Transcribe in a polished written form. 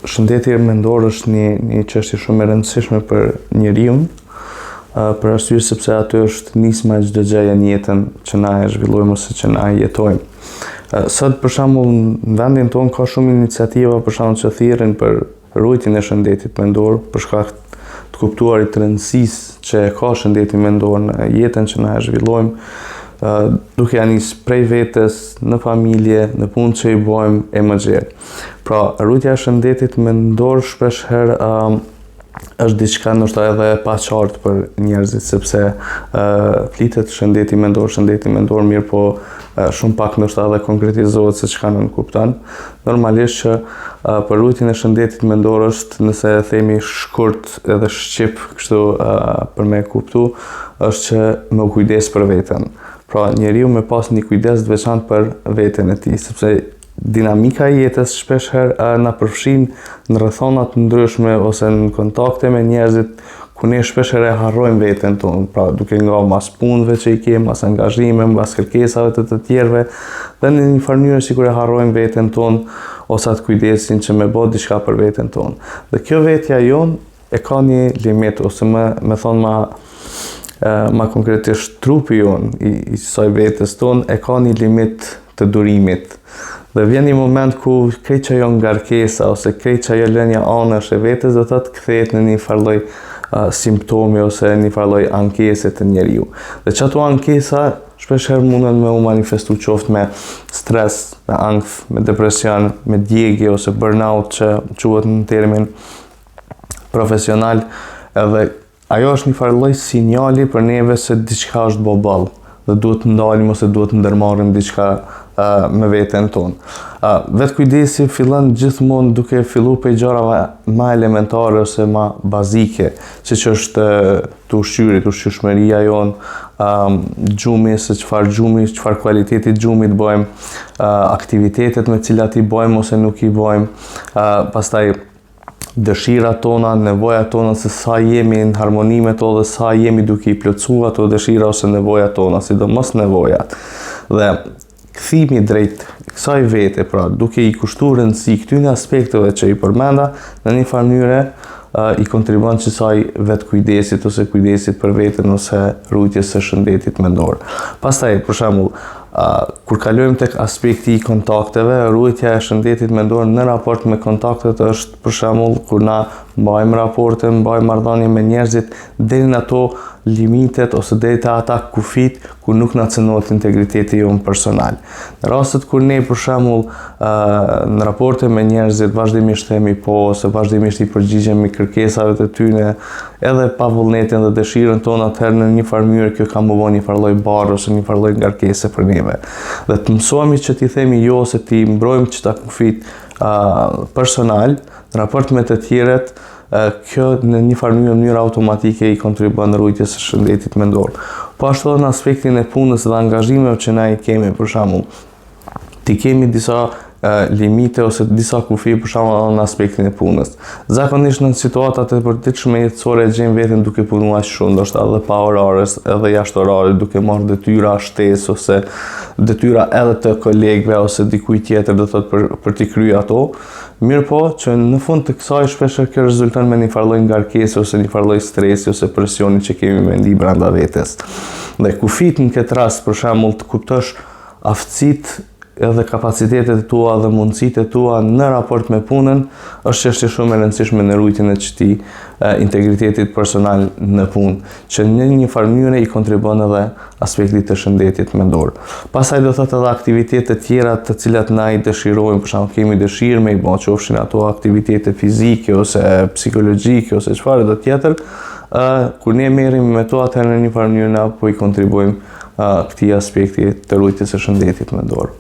shëndeti mendor është një çështje shumë e rëndësishme për njeriu, për arsye sepse aty është nisma e çdo gjëje në jetën që na e zhvillojmë ose që na jetojmë. Sot për shembull në vendin tonë ka shumë iniciativa për shembull që thirrin për ruajtjen e shëndetit mendor për shkak të kuptuarit të rëndësisë që ka shëndeti mendor në jetën që na e zhvillojmë, duke nis prej vetes, në familje, në punë që i bëjmë e më gjerë. Pra, ruajtja e shëndetit mendor shpesh herë është diçka ndoshta edhe e paqartë për njerëzit, sepse flitet shëndeti mendor mirë, po shumë pak ndoshta edhe konkretizohet se çka nën kupton. Normalisht që për ruajtjen e shëndetit mendor është, nëse e themi shkurt edhe shqip kështu për me kuptu, është që më kujdes për veten. Pra, njeriu me pas një kujdes të veçantë për veten e tij, sepse dinamika e jetës shpesh herë na përfshin në rrethona të ndryshme ose në kontakte me njerëzit ku ne shpesh herë harrojmë veten tonë, pra duke nga mas punëve që i kemi, mas angazhime, mas kërkesave të tjerëve, dhe në një farë mënyrë sikur e harrojmë veten tonë ose atë kujdesin që me bë diçka për veten tonë. Dhe kjo vetja jon e ka një limit, ose me thonë ma konkretisht trupi jon i saj vetes tonë e ka një limit të durimit. Dhe vjen një moment ku krejt që ajo ngarkesa ose krejt që ajo lënia anësh e vetes do të kthehet në një farë lloj simptomi ose një farë lloj ankese të njeriu. Dhe çato ankesa shpesh herë mundën me u manifestu qoftë me stres, me ankth, me depresion, me djegje ose burnout që quhet në termin profesional, edhe ajo është një farë lloj sinjali për neve se diçka është boball dhe duhet të ndalim ose duhet të ndërmarrim diçka me veten tonë. Vetë kujdesi fillon gjithmonë duke filluar prej gjërave më elementare ose më bazike, siç është të ushqyrit, ushqyeshmëria jonë, gjumi, se çfarë gjumi, çfarë kualiteti gjumit bëjmë, aktivitetet me cilat i bëjmë ose nuk i bëjmë, pastaj dëshirat tona, nevojat tona, se sa jemi në harmoni me to dhe sa jemi duke i plotësuar ato dëshira ose nevojat tona, sidomos nevojat. Dhe kthimi drejt kësaj vete, pra duke i kushtuar rëndësi këtyre aspekteve që i përmenda, në një farë mënyrë i kontribon kësaj vetë kujdesit ose kujdesit për veten ose ruajtjes së shëndetit mendor. Pastaj, për shembull, kur kalojmë tek aspekti i kontakteve, ruajtja e shëndetit mendor në raport me kontaktet është për shembull kur na mbajmë raporte, mbajmë marrëdhënie me njerëzit deri në ato limitet ose deri te ata kufit ku nuk na cënohet integriteti jonë personal. Në rastet kur ne për shembull në raporte me njerëzit vazhdimisht themi po ose vazhdimisht i përgjigjemi kërkesave të tyre, edhe pa vullnetin dhe dëshirën tonë, atëherë në një farë mënyrë kjo ka më bënë një farë lloj barre ose një farë lloj ngarkese për neve. Dhe të mësohemi që t'i themi jo ose t'i mbrojmë çta kufit personal në raport me të tjerët, kjo në një farë mënyrë automatike i kontribon në ruajtjes së shëndetit mendor. Po ashtu edhe në aspektin e punës dhe angazhimeve që na i kemi, për shembull, ti kemi disa limite ose disa kufi për shembull në aspektin e punës. Zakonisht në situatat e përditshme jetësore gjejmë veten duke punuar shumë, ndoshta edhe pa orare, edhe jashtë orare, duke marrë detyra shtesë ose detyra edhe të kolegëve ose dikujt tjetër, do thotë për t'i kryer ato. Mirë po, që në fund të kësaj shpesh kjo rezulton me një farë lloj ngarkese ose një farë lloj stresi ose presioni që kemi mendi brenda vetes. Dhe kufit në këtë rast, për shembull, të kuptosh aftësitë edhe kapacitetet tua dhe mundësitë tua në raport me punën, është çështje shumë e rëndësishme në ruajtjen e këtij integritetit personal në punë, që në një farë mënyrë i kontribon edhe aspektit të shëndetit mendor. Pastaj do thotë edhe aktivitete të tjera të cilat na i dëshirojmë, për shembull kemi dëshirë me i bë, qofshin ato aktivitete fizike ose psikologjike ose çfarë do tjetër, kur ne merremi me to, atëherë në një farë mënyrë na po i kontribuojmë këtij aspekti të ruajtjes së shëndetit mendor.